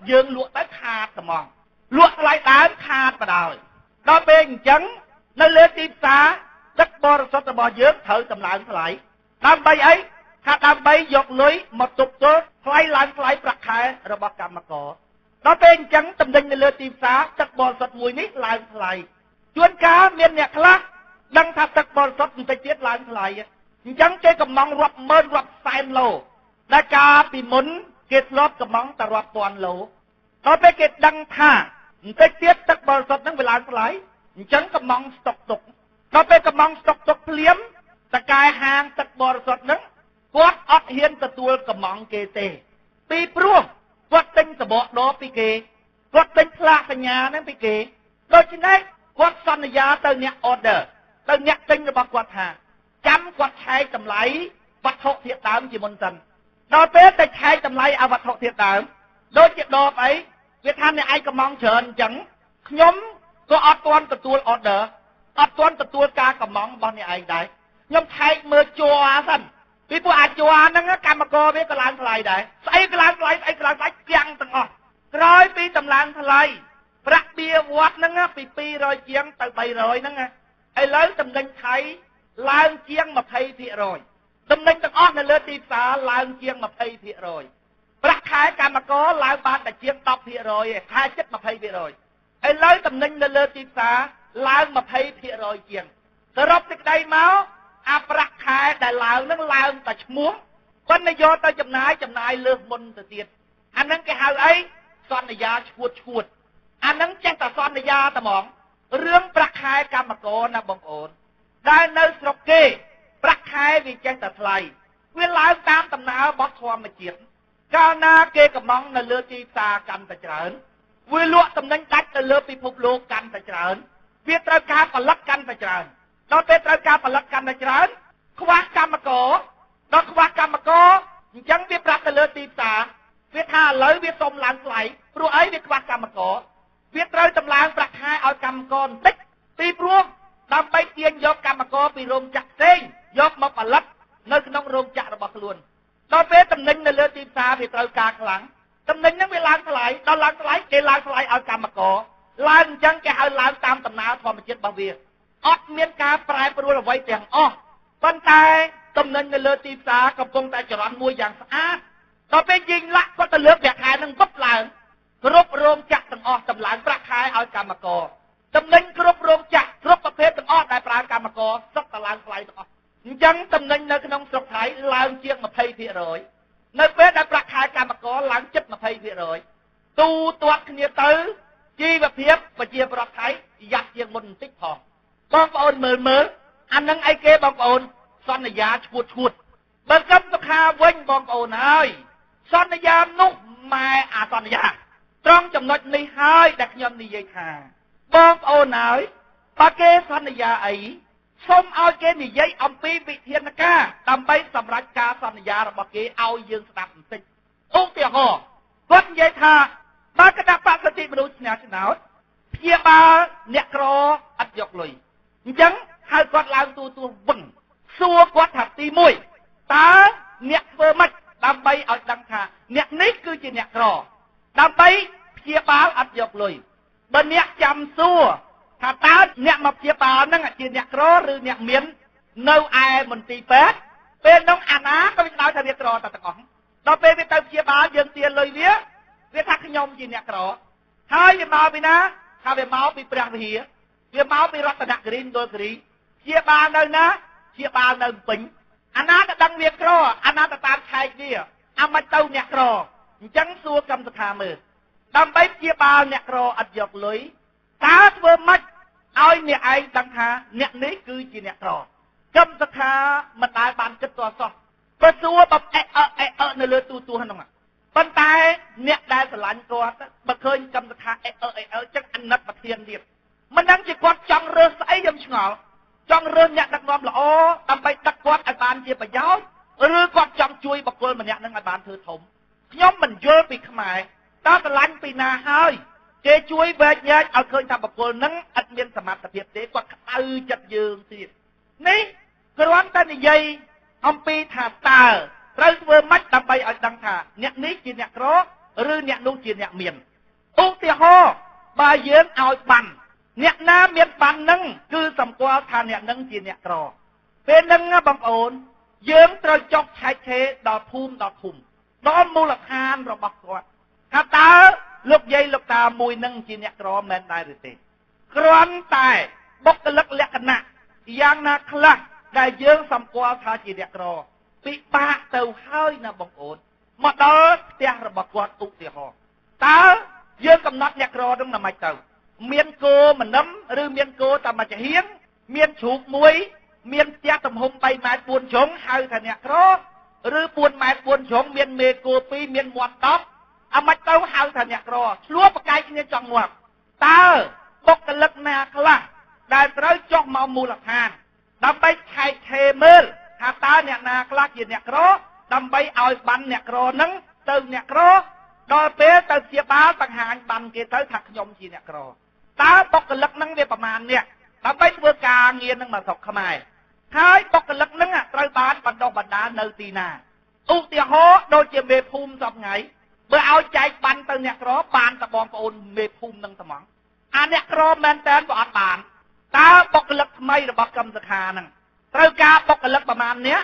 យើងលក់ទៅខាតត្មងលក់ថ្លៃដើមខាតបដោយដល់ពេលអញ្ចឹងនៅលើទីផ្សារទឹកបរិសុទ្ធរបស់យើងត្រូវតម្លើងថ្លៃដើម្បីអីថាដើម្បីយកលុយមកទប់ទល់ថ្លៃឡើងថ្លៃប្រាក់ខែរបស់កម្មករដល់ពេលអញ្ចឹងតំណែងនៅលើទីផ្សារទឹកបរិសុទ្ធមួយនេះឡើងថ្លៃជួនកាលមានអ្នកខ្លះដឹងថាទឹកបរិសុទ្ធបន្តិចទៀតឡើងថ្លៃអញ្ចឹងគេកំងរាប់ម៉ឺនរាប់សែនឡូដែលកាលពីមុនគេធ្លាប់កំងតែរាប់ពាន់ឡូដល់ពេលគេដឹងថាបន្តិចទៀតទឹកបរិសុទ្ធហ្នឹងវាឡើងថ្លៃអញ្ចឹងកំងស្តុកទុកដល់ពេលកំងស្តុកទុកភ្លាមតកែហាងទឹកបរិសុទ្ធហ្នឹងគាត់អត់ហ៊ានទទួលកំងគេទេពីព្រោះគាត់ទិញសបកដពីគេគាត់ទិញផ្លាកសញ្ញាហ្នឹងពីគេដូច្នេះគាត់សន្យាទៅអ្នក order ទៅអ្នកទិញរបស់គាត់ថាចាំគាត់ឆែកតម្លៃវត្ថុធាតុដើមជាមុនសិនដល់ពេលតែឆែកតម្លៃឲ្យវត្ថុធាតុដើមដូចជាដបអីវាថាអ្នកឯងកំងច្រើនអញ្ចឹងខ្ញុំក៏អត់ទាន់ទទួល order អត់ទាន់ទទួលការកំងរបស់អ្នកឯងដែរខ្ញុំឆែកមើលជ័រសិនពីព្រោះអាច័រហ្នឹងកម្មករវាក៏ឡើងថ្លៃដែរស្អីក៏ឡើងថ្លៃស្អីក៏ឡើងថ្លៃទាំងទាំងអស់ក្រោយពីតម្លើងថ្លៃប្រាក់បៀវត្តហ្នឹងពី200ជាងទៅ300ហ្នឹងឥឡូវតំណែងថៃឡើងជាង 20% តំណែងទាំងអស់នៅលើទីផ្សារឡើងជាង 20% ប្រាក់ខែកម្មករឡើងបានតែជាង 10% ឯខែចិត្ត 20% ឥឡូវតំណែងនៅលើទីផ្សារឡើង 20% ជាងសរុបសេចក្តីមកអាប្រាក់ខែដែលឡើងនឹងឡើងតែឈ្មោះប៉ុន្តែយកទៅចំណាយលើសមុនទៅទៀតអាហ្នឹងគេហៅអីសន្យាឈួតអាហ្នឹងចេះតែសន្យាតែហ្មងរឿងប្រាក់ខែកម្មករណាបងប្អូនដែលនៅស្រុកគេប្រាក់ខែវាចេះតែថ្លៃវាឡើងតាមដំណើររបស់ធម្មជាតិកាលណាគេកំងនៅលើទីផ្សារកាន់តែច្រើនវាលក់តំណែងដាច់ទៅលើពិភពលោកកាន់តែច្រើនវាត្រូវការផលិតកាន់តែច្រើនដល់ពេលត្រូវការផលិតកាន់តែច្រើនខ្វះកម្មករដល់ខ្វះកម្មករអញ្ចឹងវាប្រាប់ទៅលើទីផ្សារវាថាឥឡូវវាសុំឡើងថ្លៃព្រោះអីវាខ្វះកម្មករវាត្រូវតម្លើងប្រាក់ខែឲ្យកម្មករបន្តិចពីព្រោះដើម្បីទាញយកកម្មករពីរោងចក្រផ្សេងយកមកផលិតនៅក្នុងរោងចក្ររបស់ខ្លួនដល់ពេលតំណែងនៅលើទីផ្សារវាត្រូវការខ្លាំងតំណែងហ្នឹងវាឡើងថ្លៃដល់ឡើងថ្លៃគេឡើងថ្លៃឲ្យកម្មករឡើងអញ្ចឹងគេហៅឡើងតាមដំណើរធម្មជាតិរបស់វាអត់មានការប្រែប្រួលអ្វីទាំងអស់ប៉ុន្តែតំណែងនៅលើទីផ្សារកំពុងតែចរន្តមួយយ៉ាងស្អាតដល់ពេលยิงលាក់គាត់ទៅលើប្រាក់ខែនឹងវឹបឡើងគ្រប់រោងចក្រទាំងអស់តម្លើងប្រាក់ខែឲ្យកម្មករតំណែងគ្រប់រោងចក្រគ្រប់ប្រភេទទាំងអស់ដែលប្រើកម្មករសុទ្ធតែឡើងថ្លៃទាំងអស់អញ្ចឹងតំណែងនៅក្នុងស្រុកថៃឡើងជាង 20% នៅពេលដែលប្រាក់ខែកម្មករឡើងជិត 20% ទូទាត់គ្នាទៅជីវភាពប្រជាពលរដ្ឋថៃយ៉ាប់ជាងមុនបន្តិចផងបងប្អូនមើលអានឹងអីគេបងប្អូនសន្យាឈួតបើកម្មសុខាវិញបងប្អូនហើយសន្យានោះម៉ែអាសន្យាត្រង់ចំណុចនេះហើយដែលខ្ញុំនិយាយថាបងប្អូនហើយបើគេសន្យាអីសូមឲ្យគេនិយាយអំពីវិធានការដើម្បីសម្រេចការសន្យារបស់គេឲ្យយើងស្ដាប់បន្តិចឧទាហរណ៍គាត់និយាយថាបើគណៈបក្សសិទ្ធិមនុស្សឆ្នះឆ្នោតព្យាបាលអ្នកក្រអត់យកលុយអញ្ចឹងហៅគាត់ឡើងទូវឹងសួរគាត់ថាទី1តើអ្នកធ្វើម៉េចដើម្បីឲ្យដឹងថាអ្នកនេះគឺជាអ្នកក្រដើម្បីព្យាបាលអត់យកលុយបើអ្នកចាំសួរថាតើអ្នកមកព្យាបាលហ្នឹងជាអ្នកក្រឬអ្នកមាននៅឯមន្ទីរពេទ្យពេលនោះអាណាក៏វាដល់ថាវាក្រតែទាំងអស់ដល់ពេលវាទៅព្យាបាលយើងទាលុយវាថាខ្ញុំជាអ្នកក្រហើយវាមកពីណាថាវាមកពីព្រះវិហារវាមកពីរតនគិរីដុលគិរីព្យាបាលនៅណាព្យាបាលនៅពេញអាណាក៏ដឹងវាក្រអាណាទៅតាមឆែកវាអាមិនទៅអ្នកក្រអញ្ចឹងសួរកម្មសខាមើលដើម្បីព្យាបាលអ្នកក្រអត់យកលុយតើធ្វើម៉េចឲ្យអ្នកឯងដឹងថាអ្នកនេះគឺជាអ្នកក្រកម្មសខាមិនដែលបានគិតទាល់សោះបើសួរបើនៅលើទូហ្នឹងប៉ុន្តែអ្នកដែលស្រឡាញ់គាត់បើឃើញកម្មសខាចឹងអាណិតប្រធានទៀតមិនដឹងជាគាត់ចង់រើសស្អីខ្ញុំឆ្ងល់ចង់រើសអ្នកដឹកនាំល្អដើម្បីដឹកគាត់ឲ្យបានជាប្រយោជន៍ឬគាត់ចង់ជួយបុគ្គលម្នាក់នឹងឲ្យបានធ្វើធំខ្ញុំមិនយល់ពីខ្មែរតើស្រឡាញ់ពីណាហើយគេជួយវែកញែកឲ្យឃើញថាបុគ្គលនឹងឥតមានសមត្ថភាពទេគាត់ក្តៅចិត្តយើងទៀតនេះគ្រាន់តែនិយាយអំពីថាតើត្រូវធ្វើម៉េចដើម្បីឲ្យដឹងថាអ្នកនេះជាអ្នកក្រ ឬអ្នកនោះជាអ្នកមានឧទាហរណ៍បើយើងឲ្យបានអ្នកណាមានបាននឹងគឺសម្គាល់ថាអ្នកនឹងជាអ្នកក្រពេលហ្នឹងបងប្អូនយើងត្រូវចុះឆែកឆេរដល់ភូមិដល់ឃុំដល់មូលដ្ឋានរបស់គាត់ថាតើលោកយាយលោកតាមួយនឹងជាអ្នកក្រមែនដែរឬទេគ្រាន់តែបុគ្គលិកលក្ខណៈយ៉ាងណាខ្លះដែលយើងសម្គាល់ថាជាអ្នកក្រពិបាកទៅហើយណាបងប្អូនមកដល់ផ្ទះរបស់គាត់ឧទាហរណ៍តើយើងកំណត់អ្នកក្រនឹងណាម៉េចទៅមានគោម្នឹមឬមានគោតែមួយចាហៀងមានជ្រូកមួយមានផ្ទះទំហំ3ម៉ែត្រ4ជ្រុងហៅថាអ្នកក្រឬ4ម៉ែត្រ4ជ្រុងមានមេគោ2មានមាត់10អាម៉េចទៅហៅថាអ្នកក្រឆ្លោះប្រកែកគ្នាចង់ងាប់តើបុគ្គលិកណាខ្លះដែលត្រូវចុះមកមូលដ្ឋានដើម្បីឆែកឆេរមើលថាតើអ្នកណាខ្លះជាអ្នកក្រដើម្បីឲ្យបានអ្នកក្រនឹងទៅអ្នកក្រដល់ពេលទៅជាបាលបង្ហាញបានគេទៅថាខ្ញុំជាអ្នកក្រតើបុគ្គលិកនឹងវាប្រមាណអ្នកដើម្បីធ្វើការងារនឹងមកស្រុកខ្មែរហើយបុគ្គលិកនឹងត្រូវបានបណ្ដុះបណ្ដាលនៅទីណាឧទាហរណ៍ដូចជាមេភូមិសពថ្ងៃបើឲ្យចែកបានទៅអ្នកក្របានតែបងប្អូនមេភូមិនឹងត្មងអាអ្នកក្រមែនតើក៏អត់បានតើបុគ្គលិកថ្មីរបស់កម្មសខានឹងត្រូវការបុគ្គលិកប្រមាណអ្នក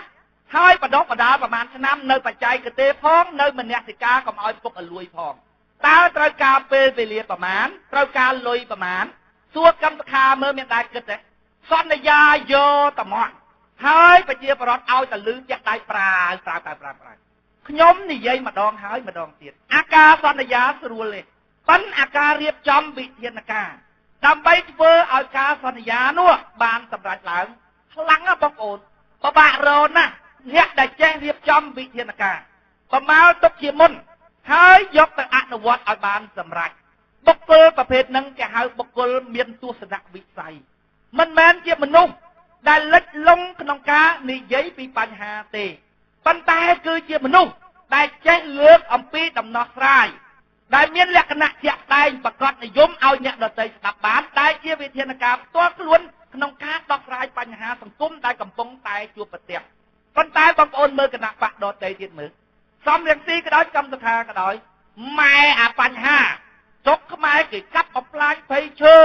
ហើយបណ្ដុះបណ្ដាលប្រមាណឆ្នាំនៅបច្ចេកទេសផងនៅមនសិការកុំឲ្យពុកឲ្យលួយផងតើត្រូវការពេលវេលាប្រមាណត្រូវការលុយប្រមាណសួរកម្មសខាមើលមានដែរគិតទេសន្យាយកត្មងហើយប្រជាប្រដ្ឋឲ្យតលឺចាក់ដៃប្រើខ្ញុំនិយាយម្ដងហើយម្ដងទៀតអាការសន្យាស្រួលទេប៉ុន្តែអាការរៀបចំវិធានការដើម្បីធ្វើឲ្យការសន្យានោះបានសម្រេចឡើងខ្លាំងណាស់បងប្អូនពិបាករកណាស់អ្នកដែលចេះរៀបចំវិធានការប្រមាលទុកជាមុនហើយយកទៅអនុវត្តឲ្យបានសម្រេចបុគ្គលប្រភេទហ្នឹងគេហៅបុគ្គលមានទស្សនវិស័យមិនមែនជាមនុស្សដែលលិចលង់ក្នុងការនិយាយពីបញ្ហាទេប៉ុន្តែគឺជាមនុស្សដែលចេះលើកអំពីដំណោះស្រាយដែលមានលក្ខណៈជាក់ស្ដែងប្រកបនិយមឲ្យអ្នកដទៃស្ដាប់បានដែលជាវិធានការផ្ទាល់ខ្លួនក្នុងការដោះស្រាយបញ្ហាសង្គមដែលកំពុងតែជួបប្រទះប៉ុន្តែបងប្អូនមើលគណៈបកដទៃទៀតមើលសំរងស៊ីក៏ដោយកម្មសខាក៏ដោយម៉ែអាបញ្ហាស្រុកខ្មែរគេកាប់បំផ្លាញព្រៃឈើ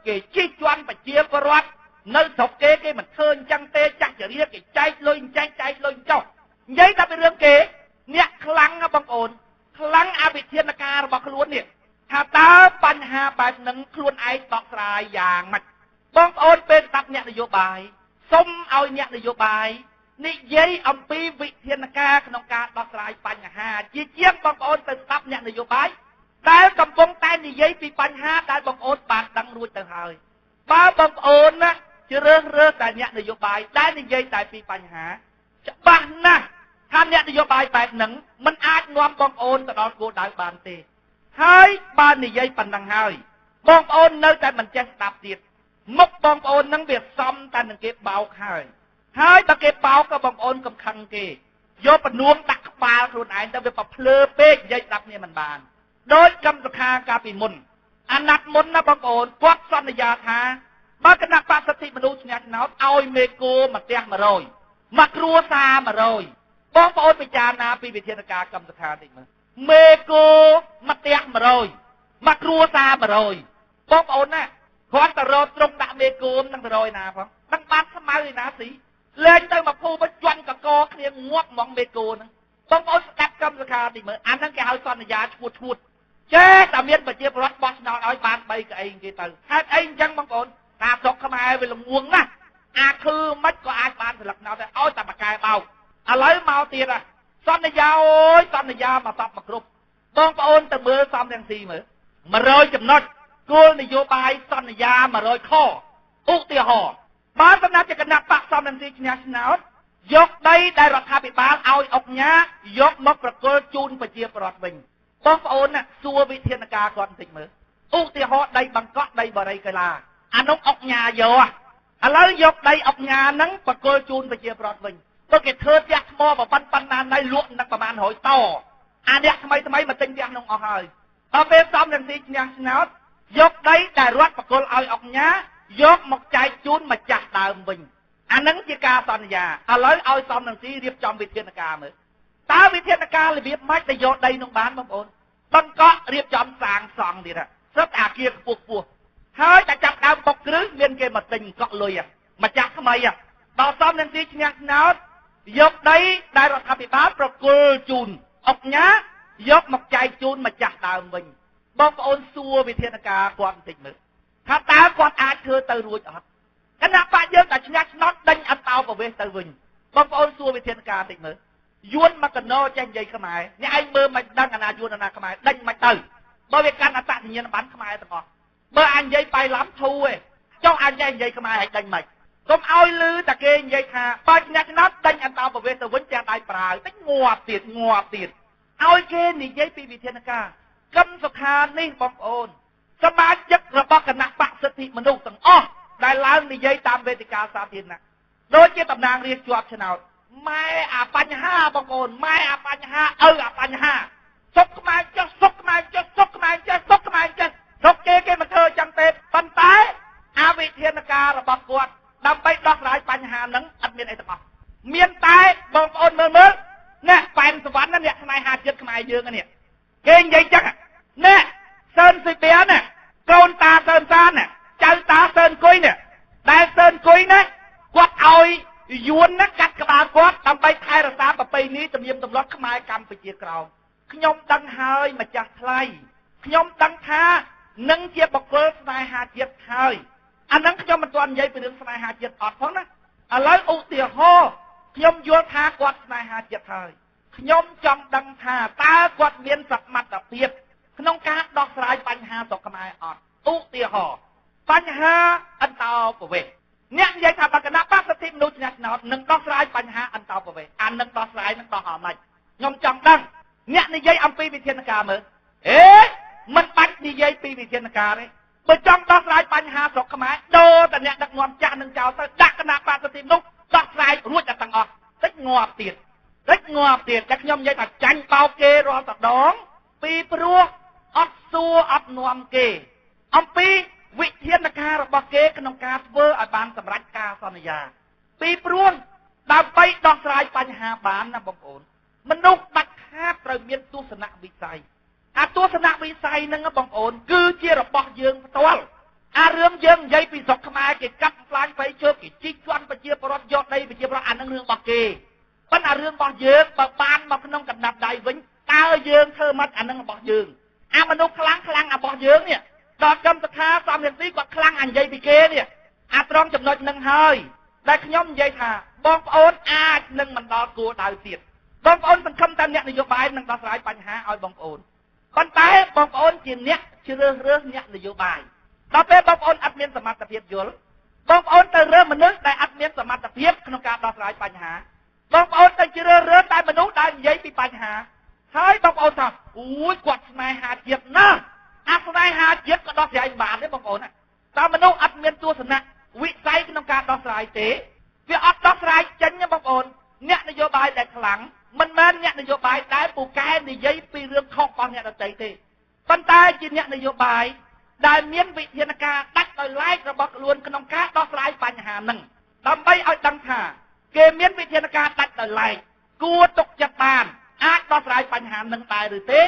គេជិះជាន់ប្រជាពលរដ្ឋនៅស្រុកគេមិនឃើញចឹងទេចាស់ចរិយាគេចែកលុយចែកលុយចុះនិយាយតែពីរឿងគេអ្នកខ្លាំងណាបងប្អូនខ្លាំងអវិធានការរបស់ខ្លួននេះថាតើបញ្ហាបែបហ្នឹងខ្លួនឯងដោះស្រាយយ៉ាងម៉េចបងប្អូនពេលស្ដាប់អ្នកនយោបាយសុំឲ្យអ្នកនយោបាយនិយាយអំពីវិធានការក្នុងការដោះស្រាយបញ្ហាជាជាងបងប្អូនទៅស្ដាប់អ្នកនយោបាយដែលកំពុងតែនិយាយពីបញ្ហាដែលបងប្អូនបានដឹងរួចទៅហើយបើបងប្អូនណាជ្រើសរើសតែអ្នកនយោបាយដែលនិយាយតែពីបញ្ហាច្បាស់ណាស់ថាអ្នកនយោបាយបែបហ្នឹងมันអាចនាំបងប្អូនទៅដល់គោលដៅបានទេហើយបើនិយាយប៉ុណ្ណឹងហើយបងប្អូននៅតែមិនចេះស្ដាប់ទៀតមុខបងប្អូនហ្នឹងវាសំតែនឹងគេបោកហើយបើគេបោកក៏បងប្អូនកំខឹងគេយកពនួងដាក់ក្បាលខ្លួនឯងទៅវាប្រភ្លើពេកនិយាយស្ដាប់គ្នាមិនបានដោយកម្មសខាកាលពីមុនអាណត្តិមុនណាបងប្អូនគាត់សន្យាថាបើគណៈបក្សសិទ្ធិមនុស្សឆ្នះឆ្នោតឲ្យមេគោមកផ្ទះ100មកគ្រួសារ100បងប្អូនពិចារណាពីវិធានការកម្មសខាតិចមើលមេគោមកផ្ទះ100មកគ្រួសារ100បងប្អូនណាគាត់ទៅរត់ត្រង់ដាក់មេគោនឹង100ណាផងដឹងបានស្មៅឯណាស៊ីលេងទៅមកភូមិជន់កកគ្នាងាប់ហ្មងមេគោហ្នឹងបងប្អូនស្ដាប់កម្មសខាតិចមើលអាហ្នឹងគេហៅសន្យាឈួតចេះតែមានប្រជាពលរដ្ឋបោះឆ្នោតឲ្យបាន3កៅអីគេទៅហេតុអីអញ្ចឹងបងប្អូនថាស្រុកខ្មែរវាល្ងងណាស់អាឃឺមិនក៏អាចបានស្លឹកណោតដែរឲ្យតែបកែបោកឥឡូវមកទៀតសន្យាអូយសន្យាមកសពមកគ្រប់បងប្អូនទៅមើលសំរងស៊ីមើល100ចំណុចគោលនយោបាយសន្យា100ខឧទាហរណ៍បើសម្រាប់ជាគណៈបកសំរងស៊ីឈ្នះឆ្នោតយកដីដែលរដ្ឋាភិបាលឲ្យអង្គញាយកមកប្រគល់ជូនប្រជាពលរដ្ឋវិញបងប្អូនណាសួរវិធានការគាត់បន្តិចមើលឧទាហរណ៍ដីបង្កក់ដីបរិយកីឡាអានោះអង្គញាយកឥឡូវយកដីអង្គញាហ្នឹងប្រគល់ជូនប្រជាពលរដ្ឋវិញព្រោះគេធ្វើផ្ទះថ្មប៉ុណ្ណាណៃលក់នឹងប្រហែល100តអាអ្នកថ្មីមកទិញផ្ទះនោះអស់ហើយដល់ពេលសំរងស៊ីឈ្នះឆ្នោតយកដីដែលរដ្ឋប្រគល់ឲ្យអង្គញាយកមកចែកជូនម្ចាស់ដើមវិញអាហ្នឹងជាការសន្យាឥឡូវឲ្យសំរងស៊ីរៀបចំវិធានការមើលតើវិធានការរបៀបម៉េចទៅយកដីនោះបានបងប្អូន បង្កក់រៀបចំសាងសង់ទៀតសិតអាគារខ្ពស់ខ្ពស់ហើយតែចាប់ដើមបុកគ្រឹះមានគេមកទិញកក់លុយម្ចាស់ថ្មីដល់សំនឹងទីឈ្នះឆ្នោតយកដីដែលរដ្ឋាភិបាលប្រគល់ជូនអុកញ៉ាយកមកចែកជូនម្ចាស់ដើមវិញបងប្អូនសួរវិធានការគាត់បន្តិចមើលថាតើគាត់អាចធ្វើទៅរួចអត់គណៈបកយើងតែឈ្នះឆ្នោតដេញអតោប្រវេសទៅវិញបងប្អូនសួរវិធានការបន្តិចមើលយួនមកកណោចេះនិយាយខ្មែរអ្នកឯងមើលមិនដឹងអាណាយួនអាណាខ្មែរដេញមិនទៅបើវាកាន់អត្តសញ្ញាណប័ណ្ណខ្មែរទាំងអស់បើអញនិយាយបៃឡំធូឯងចុះអញនិយាយខ្មែរឲ្យដេញមិនកុំឲ្យលឺតែគេនិយាយថាបើឈ្នះឆ្នោតដេញអន្តោប្រវេសទៅវិញទាំងដៃប្រើតិចងាប់ទៀតឲ្យគេនិយាយពីវិធានការកម្មសុខានេះបងប្អូនសមាជិករបស់គណៈបកសិទ្ធិមនុស្សទាំងអស់ដែលឡើងនិយាយតាមវេទិកាសាធារណៈដូចជាតំណាងរាស្ត្រជាប់ឆ្នោតម៉ែអាបញ្ហាបងប្អូនម៉ែអាបញ្ហាឪអាបញ្ហាសុកខ្មែរចុះសុកខ្មែរចុះសុកខ្មែរចេះសុកខ្មែរចេះសុកគេមិនធ្វើចឹងទេប៉ុន្តែអាវិធានការរបស់គាត់ដើម្បីដោះស្រាយបញ្ហាហ្នឹងអត់មានអីទាំងអស់មានតែបងប្អូនមើលអ្នកប៉ែនសវណ្ណអ្នកស្នេហាជាតិខ្មែរយើងនេះគេនិយាយចឹងនេះសឿនស៊ីបៀនណាកូនតាសឿនសានណាចៅតាសឿនគុយនេះដែលសឿនគុយណាគាត់ឲ្យយួនណាកាត់ក្បាលគាត់ដើម្បីថែរក្សាប្រពៃណីទំនៀមទម្លាប់ខ្មែរកម្ពុជាក្រោមខ្ញុំដឹងហើយម្ចាស់ថ្លៃខ្ញុំដឹងថានឹងជាបុគ្គលស្នេហាជាតិហើយអាហ្នឹងខ្ញុំមិនទាន់និយាយពីរឿងស្នេហាជាតិអត់ផងណាឥឡូវឧទាហរណ៍ខ្ញុំយល់ថាគាត់ស្នេហាជាតិហើយខ្ញុំចង់ដឹងថាតើគាត់មានសមត្ថភាពក្នុងការដោះស្រាយបញ្ហាស្រុកខ្មែរអត់ឧទាហរណ៍បញ្ហាអន្តោប្រវេសន៍អ្នកនិយាយថាបកគណៈបកសិទ្ធិមនុស្សឆ្នះឆ្នោតនឹងដោះស្រាយបញ្ហាអន្តោប្រវេសន៍អានឹងដោះស្រាយនឹងដោះអត់ម៉េចខ្ញុំចង់ដឹងអ្នកនិយាយអំពីវិធានការមើលមិនបាច់និយាយពីវិធានការទេបើចង់ដោះស្រាយបញ្ហាស្រុកខ្មែរដូរតែអ្នកដឹកនាំចាស់នឹងចោលទៅដាក់គណៈបកសិទ្ធិមនុស្សដោះស្រាយរួចតែទាំងអស់តិចងាប់ទៀតតែខ្ញុំនិយាយថាចាញ់បោកគេរាល់ដងពីព្រោះអត់សួរអត់នាំគេអំពីវិធានការរបស់គេក្នុងការធ្វើឲ្យបានសម្រេចការសន្យាពីព្រោះដើម្បីដោះស្រាយបញ្ហាបានណាបងប្អូនមនុស្សដាច់ខាតត្រូវមានទស្សនវិស័យអាទស្សនវិស័យហ្នឹងបងប្អូនគឺជារបស់យើងផ្ទាល់អារឿងយើងនិយាយពីស្រុកខ្មែរគេកាប់ផ្លាញ់បៃជើគេជីកជន់ប្រជាពលរដ្ឋយកដីប្រជាពលរដ្ឋអានឹងរឿងរបស់គេប៉ុន្តែរឿងរបស់យើងបើបានមកក្នុងកណ្ដាប់ដៃវិញតើយើងធ្វើមិនអានឹងរបស់យើងអាមនុស្សខ្លាំងរបស់យើងនេះដល់កម្មសខាសំរងស៊ីគាត់ខ្លាំងអានិយាយពីគេនេះអាត្រង់ចំណុចនឹងហើយដែលខ្ញុំនិយាយថាបងប្អូនអាចនឹងមិនដល់គោលដៅទៀតបងប្អូនសង្ឃឹមតែអ្នកនយោបាយនឹងដោះស្រាយបញ្ហាឲ្យបងប្អូនប៉ុន្តែបងប្អូនជាអ្នកជ្រើសរើសអ្នកនយោបាយដល់ពេលបងប្អូនអត់មានសមត្ថភាពយល់បងប្អូនទៅរើសមនុស្សដែលអត់មានសមត្ថភាពក្នុងការដោះស្រាយបញ្ហាបងប្អូនទៅជ្រើសរើសតែមនុស្សដែលនិយាយពីបញ្ហាហើយបងប្អូនថាអូយគាត់ស្នេហាជាតិណាស់អាស្នេហាជាតិក៏ដោះស្រាយបានទេបងប្អូនតើមនុស្សអត់មានទស្សនៈវិស័យក្នុងការដោះស្រាយទេវាអត់ដោះស្រាយចេញទេបងប្អូនអ្នកនយោបាយដែលខ្លាំងមិនមែនអ្នកនយោបាយដែលពូកែនិយាយពីរឿងខុសរបស់អ្នកដទៃទេប៉ុន្តែជាអ្នកនយោបាយដែលមានវិធានការដាច់ដោយឡែករបស់ខ្លួនក្នុងការដោះស្រាយបញ្ហាហ្នឹងដើម្បីឲ្យដឹងថាគេមានវិធានការដាច់ដោយឡែកគួរទុកចិត្តបានអាចដោះស្រាយបញ្ហាហ្នឹងដែរឬទេ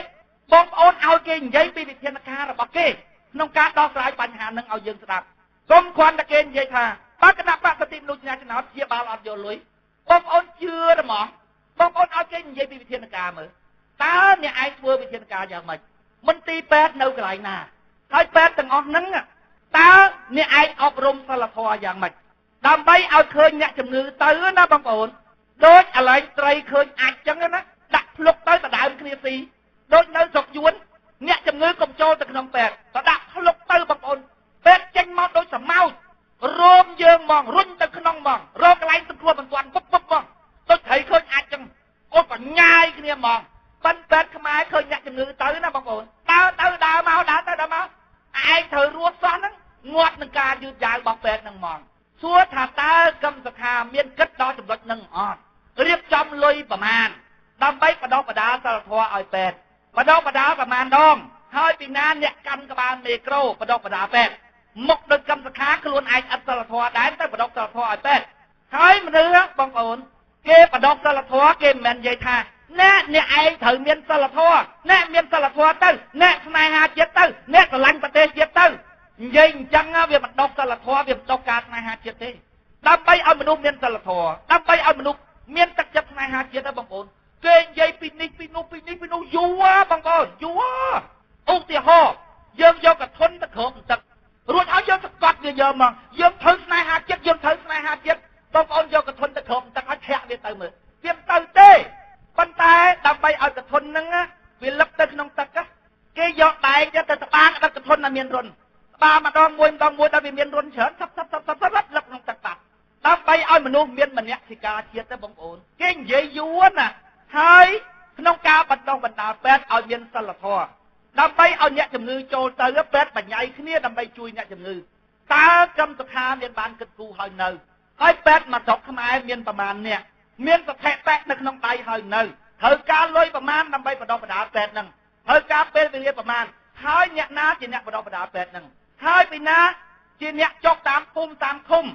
បងប្អូនឲ្យគេនិយាយពីវិធានការរបស់គេក្នុងការដោះស្រាយបញ្ហាហ្នឹងឲ្យយើងស្ដាប់កុំគ្រាន់តែគេនិយាយថាបកគណៈបកសិទ្ធិមនុស្សឆ្នះឆ្នោតជាបាលអត់យកលុយបងប្អូនជឿទេហ្មងបងប្អូនឲ្យគេនិយាយពីវិធានការមើលតើអ្នកឯងធ្វើវិធានការយ៉ាងម៉េចមន្ទីរពេទ្យនៅកន្លែងណាហើយពេទ្យទាំងអស់ហ្នឹងតើអ្នកឯងអប់រំសិលធម៌យ៉ាងម៉េចដើម្បីឲ្យឃើញអ្នកជំងឺទៅណាបងប្អូនដូចឥឡូវត្រីឃើញអាចចឹងណាដាក់ភ្លុកទៅដដើមគ្នាស៊ីដូចនៅស្រុកយួនអ្នកជំងឺកុំចូលទៅក្នុងពេទ្យក៏ដាក់ភ្លុកទៅបងប្អូនពេទ្យចេញមកដូចសមោចរោមយើងហ្មងរុញទៅក្នុងហ្មងរកកន្លែងសង្គ្រោះបន្ទាន់ពុបហ្មងដូចត្រីឃើញអាចចឹងអូនបញ្ញាយគ្នាហ្មងប៉ិនពេទ្យខ្មែរឃើញអ្នកជំងឺទៅណាបងប្អូនដើរមកឯងត្រូវរស់សោះហ្នឹងងាត់នឹងការយឺតយ៉ាវរបស់ពេទ្យហ្នឹងហ្មងសួរថាតើកម្មសខាមានគិតដល់ចំណុចហ្នឹងអត់រៀបចំលុយប្រមាណដើម្បីបដោះបដាសិលធម៌ឲ្យពេទ្យបដោះបដាប្រមាណដងហើយពីណាអ្នកកាន់ក្បាលមេក្រូបដោះបដាពេទ្យមុខដោយកម្មសខាខ្លួនឯងអត់សិលធម៌ដែរទៅបដោះសិលធម៌ឲ្យពេទ្យហើយមនុស្សបងប្អូនគេបដោះសិលធម៌គេមិនមែននិយាយថា អ្នកឯងត្រូវមានសិលធម៌អ្នកមានសិលធម៌ទៅអ្នកស្នេហាជាតិទៅអ្នកស្រឡាញ់ប្រទេសជាតិទៅនិយាយអញ្ចឹងវាមិនដុសសិលធម៌វាមិនដុសការស្នេហាជាតិទេដើម្បីឲ្យមនុស្សមានសិលធម៌ដើម្បីឲ្យមនុស្សមានទឹកចិត្តស្នេហាជាតិទៅបងប្អូនគេនិយាយពីនេះពីនោះយូរបងប្អូនយូរឧទាហរណ៍យើងយកកធន់ទៅក្រោមទឹករួចហើយយើងសកាត់វាយកមកយើងធ្វើស្នេហាចិត្តបងប្អូនយកកធន់ទៅក្រោមទឹកឲ្យធាក់វាទៅមើលវាទៅទេប៉ុន្តែដើម្បីឲ្យកធន់ហ្នឹងវាលឹកទៅក្នុងទឹកគេយកដែកទៅត្បាល់ដឹកកធន់ឲ្យមានរុនត្បាល់ម្ដងមួយដល់វាមានរុនច្រើនសឹបលឹកក្នុងទឹកបាត់ដើម្បីឲ្យមនុស្សមានមនសិការជាតិទៅបងប្អូនគេនិយាយយូរណាហើយក្នុងការបណ្ដុះបណ្ដាលពេទ្យឲ្យមានសិលធម៌ដើម្បីឲ្យអ្នកជំងឺចូលទៅពេទ្យបញ្ញាយគ្នាដើម្បីជួយអ្នកជំងឺតើកម្មសុខាមានបានគិតគូរហើយនៅហើយពេទ្យមកស្រុកខ្មែរមានប្រមាណអ្នកមានសថិតិនៅក្នុងដៃហើយនៅត្រូវការលុយប្រមាណដើម្បីបណ្ដុះបណ្ដាលពេទ្យហ្នឹងត្រូវការពេលវេលាប្រមាណហើយអ្នកណាជាអ្នកបណ្ដុះបណ្ដាលពេទ្យហ្នឹងហើយពីណាជាអ្នកចុកតាមភូមិតាមឃុំ